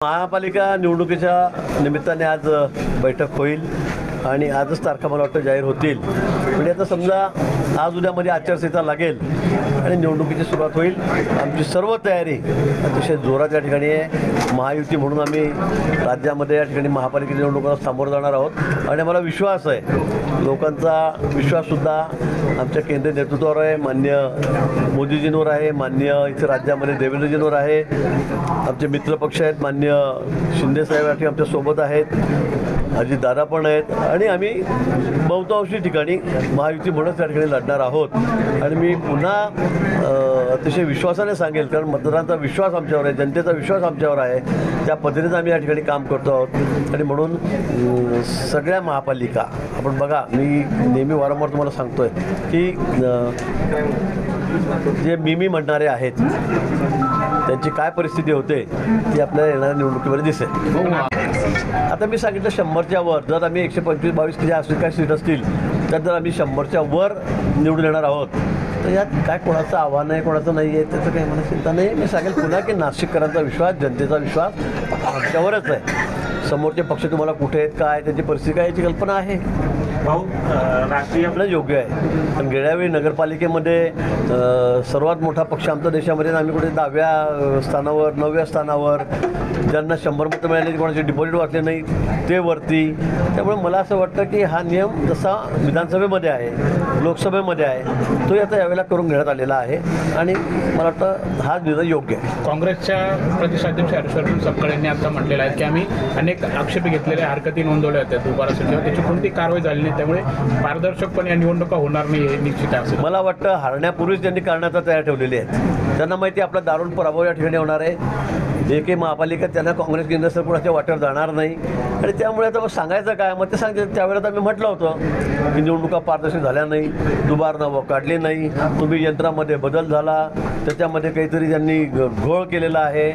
महापालिका निवडणुकीच्या निमित्ताने आज बैठक होईल आणि आजच तारखा मला वाटतं जाहीर होतील. म्हणजे आता समजा आज उद्यामध्ये आचारसंहिता लागेल आणि निवडणुकीची सुरुवात होईल. आमची सर्व तयारी अतिशय जोरात या ठिकाणी आहे. महायुती म्हणून आम्ही राज्यामध्ये या ठिकाणी महापालिकेच्या निवडणुकांना सामोरं जाणार आहोत आणि मला विश्वास आहे, लोकांचा विश्वाससुद्धा आमच्या केंद्रीय नेतृत्वावर आहे, माननीय मोदीजींवर आहे, माननीय इथे राज्यामध्ये देवेंद्रजींवर आहे. आमचे मित्रपक्ष आहेत, माननीय शिंदेसाहेब या ठिकाणी आमच्यासोबत आहेत, अजितदादा पण आहेत आणि आम्ही बहुतांशी ठिकाणी महायुती म्हणूनच या ठिकाणी लढणार आहोत. आणि मी पुन्हा अतिशय विश्वासाने सांगेल, कारण मतदारांचा विश्वास आमच्यावर आहे, जनतेचा विश्वास आमच्यावर आहे, त्या पद्धतीनं आम्ही या ठिकाणी काम करतो आहोत. आणि म्हणून सगळ्या महापालिका आपण बघा, मी नेहमी वारंवार तुम्हाला सांगतो आहे की जे मी म्हणणारे आहेत त्यांची काय परिस्थिती होते ती आपल्याला येणाऱ्या निवडणुकीमध्ये दिसेल. आता मी सांगितलं 100च्या वर, जर आम्ही 125-22 जे असतील काय सीट असतील तर जर आम्ही 100च्या वर निवडून येणार आहोत तर यात काय कोणाचं आव्हान आहे कोणाचं नाही आहे त्याचं काही मला चिंता नाही. मी सांगेल पुन्हा की नाशिककरांचा विश्वास, जनतेचा विश्वास आमच्यावरच आहे. समोरचे पक्ष तुम्हाला कुठे आहेत, काय त्यांची परिस्थिती काय याची कल्पना आहे. भाऊ राष्ट्रीय आपलं योग्य आहे. पण गेल्यावेळी नगरपालिकेमध्ये सर्वात मोठा पक्ष आमच्या देशामध्ये, आम्ही कुठे 10व्या स्थानावर 9व्या स्थानावर, ज्यांना 100 मतं मिळाली कोणाचे डिपॉझिट वाचले नाही ते वरती. त्यामुळे मला असं वाटतं की हा नियम जसा विधानसभेमध्ये आहे, लोकसभेमध्ये आहे, तो आता यावेळेला करून घेण्यात आलेला आहे आणि मला वाटतं हा निर्णय योग्य आहे. काँग्रेसच्या प्रदेशाध्यक्ष हर्षवर्धन सपकाळ यांनी आता म्हटलेलं आहे की आम्ही अनेक आक्षेप घेतलेल्या हरकती नोंदवल्या होत्या दुपारासाठी, त्याची कोणती कारवाई झाली नाही, त्यामुळे पारदर्शकपणे या निवडणुका होणार नाही हे निश्चित आहे. मला वाटतं हरण्यापूर्वीच त्यांनी करण्याचा तयार ठेवलेली आहेत. त्यांना माहिती आपला दारुण पराभव या ठिकाणी होणार आहे. जे महापालिका त्यांना काँग्रेस केंद्र सरकारच्या वाटेवर जाणार नाही आणि त्यामुळे आता मग सांगायचं काय, मग ते सांगते त्यावेळेला आम्ही म्हटलं होतं की निवडणुका पारदर्शक झाल्या नाही, दुबार नावं काढली नाही, तुम्ही यंत्रामध्ये बदल झाला, त्याच्यामध्ये काहीतरी त्यांनी घोळ केलेला आहे,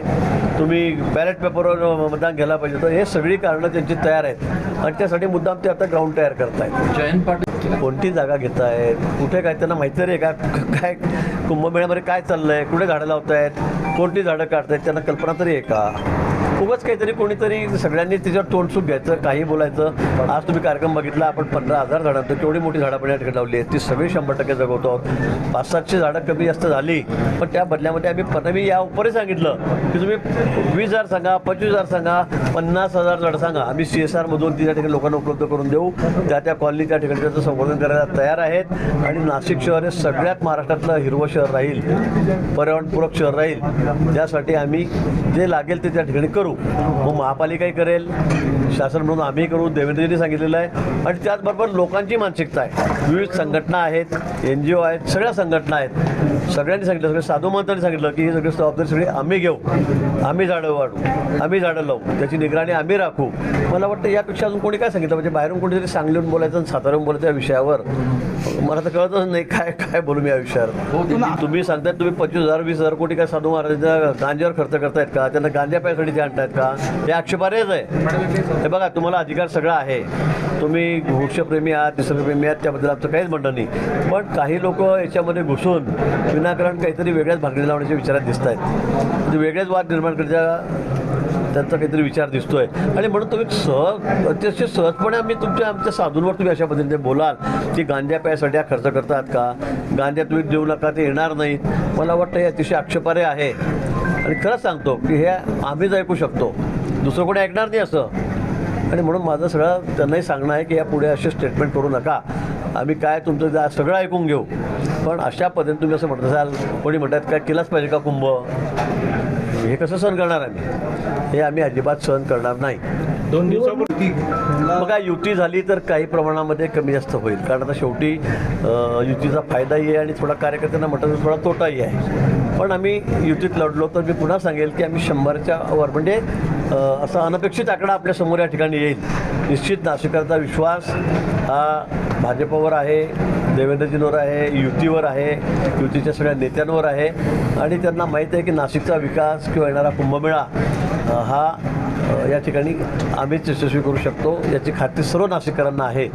तुम्ही बॅलेट पेपरवर मतदान घ्यायला पाहिजे. तर हे सगळी कारणं त्यांची तयार आहेत आणि त्यासाठी मुद्दाम ते आता ग्राउंड तयार करतायत. जयंत पाटील कोणती जागा घेत आहेत, कुठे काय त्यांना माहिती आहे का, काय कुंभमेळ्यामध्ये काय चाललं आहे, कुठे झाडं लावत आहेत, कोणती झाडं काढत आहेत, त्यांना कल्पना तरी आहे का. खूपच काहीतरी कोणीतरी सगळ्यांनी त्याच्यावर तोंडसूक घ्यायचं, काही बोलायचं. आज तुम्ही कार्यक्रम बघितला, आपण 15,000 झाडांचं केवढी मोठी झाडं आपण या ठिकाणी लावली आहेत, ती सगळी 100% जगवतो आहोत. 500-700 झाडं कमी जास्त झाली, पण त्या बदल्यामध्ये आम्ही या उपरही सांगितलं की तुम्ही 20,000 सांगा, 25,000 सांगा, 50,000 झाडं सांगा, आम्ही CSRमधून त्या ठिकाणी लोकांना उपलब्ध करून देऊ. त्या कॉलनी त्या ठिकाणी त्याचं संवर्धन करायला तयार आहेत आणि नाशिक शहर हे सगळ्यात महाराष्ट्रातलं हिरवं शहर राहील, पर्यावरणपूरक शहर राहील. त्यासाठी आम्ही जे लागेल ते त्या ठिकाणी करू. मग महापालिकाही करेल, शासन म्हणून आम्ही करू, देवेंद्रजींनी सांगितलेलं आहे. आणि त्याचबरोबर लोकांची मानसिकता आहे, विविध संघटना आहेत, NGO आहेत, सगळ्या संघटना आहेत, सगळ्यांनी सांगितलं, सगळे साधू महंतांनी सांगितलं की ही सगळी जबाबदारी सगळी आम्ही घेऊ, आम्ही झाडं वाढू, आम्ही झाडं लावू, त्याची निगराणी आम्ही राखू. मला वाटतं यापेक्षा अजून कोणी काय सांगितलं, म्हणजे बाहेरून कोणीतरी सांगलीहून बोलायचं आणि साताऱ्याहून बोलायचं या विषयावर मला तर कळतच नाही काय बोलू मी या विषयावर. तुम्ही सांगतायत तुम्ही 25,000 20,000 कोटी काय साधू महाराजांच्या गांज्यावर खर्च करतायत का, त्यांना गांजा प्यायसाठी ते आणतायत का, हे आक्षेपार्हच आहे. हे बघा, तुम्हाला अधिकार सगळा आहे, तुम्ही वृक्षप्रेमी आहात, निसर्गप्रेमी आहात, त्याबद्दल आमचं काहीच म्हणणं नाही. पण काही लोक याच्यामध्ये घुसून विनाकारण काहीतरी वेगळ्याच भागणी लावण्याच्या विचारात दिसत आहेत, म्हणजे वेगळेच वाद निर्माण करण्याचा त्यांचा काहीतरी विचार दिसतोय. आणि म्हणून तुम्ही अतिशय सहजपणे आमच्या साधूंवर तुम्ही अशा पद्धतीने बोलाल की गांजा प्यायसाठी खर्च करतात का, गांजा तुम्ही देऊ नका, ते येणार नाहीत. मला वाटतं हे अतिशय आक्षेपार्ह आहे आणि खरंच सांगतो की हे आम्हीच ऐकू शकतो, दुसरं कोणी ऐकणार नाही असं. आणि म्हणून माझं सगळं त्यांनाही सांगणं आहे की यापुढे असे स्टेटमेंट करू नका, आम्ही काय तुमचं सगळं ऐकून घेऊ. पण अशा पद्धतीने तुम्ही असं म्हणत असाल, कोणी म्हणतात काय केलाच पाहिजे का कुंभ, हे कसं सहन करणार आम्ही, हे आम्ही अजिबात सहन करणार नाही. 2 दिवसापूर्वी बघा, युती झाली तर काही प्रमाणामध्ये कमी जास्त होईल, कारण आता शेवटी युतीचा फायदाही आहे आणि थोडा कार्यकर्त्यांना म्हटलं थोडा तोटाही आहे. पण आम्ही युतीत लढलो तर मी पुन्हा सांगेल की आम्ही 100च्या वर, म्हणजे असा अनपेक्षित आकडा आपल्या समोर या ठिकाणी येईल. निश्चित नाशिकचा विश्वास हा भाजपवर आहे, देवेंद्रजींवर आहे, युतीवर आहे, युतीच्या सगळ्या नेत्यांवर आहे. आणि त्यांना माहीत आहे की नाशिकचा विकास किंवा येणारा कुंभमेळा हा या ठिकाणी आम्हीच यशस्वी करू शकतो याची खात्री सर्व नाशिककरांना आहे.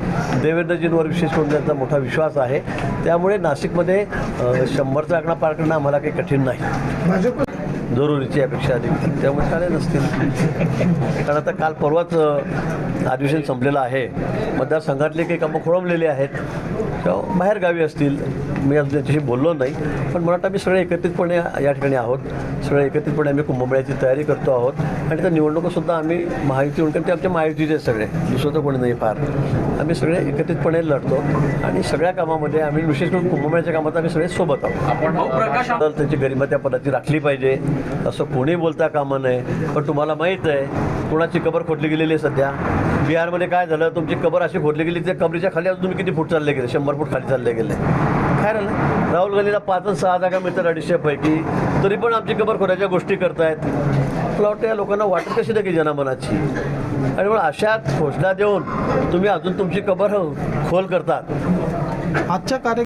देवेंद्रजींवर विशेष करून त्यांचा मोठा विश्वास आहे. त्यामुळे नाशिकमध्ये 100चा आकडा पार करणं आम्हाला काही कठीण नाही. जरुरीची अपेक्षा अधिक, त्यामुळे काय नसतील. कारण आता काल परवाच अधिवेशन संपलेलं आहे. मतदारसंघातले काही कामं खोळंबलेली आहेत किंवा बाहेर गावी असतील. मी अजून त्यांच्याशी बोललो नाही, पण मला वाटतं आम्ही सगळे एकत्रितपणे या ठिकाणी आहोत. सगळे एकत्रितपणे आम्ही कुंभमेळ्याची तयारी करतो आहोत आणि त्या निवडणुकासुद्धा आम्ही महायुती म्हणून, ते आमच्या महायुतीचे आहेत सगळे, दुसरं तर कोणी नाही फार. आम्ही सगळे एकत्रितपणे लढतो आणि सगळ्या कामामध्ये आम्ही विशेष करून कुंभमेळ्याच्या कामात आम्ही सगळे सोबत आहोत. तर त्यांची गरिमा त्या पदाची राखली पाहिजे असं कोणी बोलता कामा नये. पण तुम्हाला माहीत आहे कोणाची कबर खोदली गेलेली आहे सध्या. बिहारमध्ये काय झालं, तुमची कबर अशी खोदली गेली, त्या कबरीच्या खाली अजून तुम्ही किती फूट चालले गेले, 100 फूट खाली चालले गेले. काय राहिलं, राहुल गांधीला 5 आणि 6 जागा मिळतात 250पैकी, तरी पण आमची कबर खोदायच्या गोष्टी करतायत. मला वाटतं या लोकांना वाटत कशी की जनमनाची. आणि मग अशा घोषणा देऊन तुम्ही अजून तुमची कबर खोल करतात. आजच्या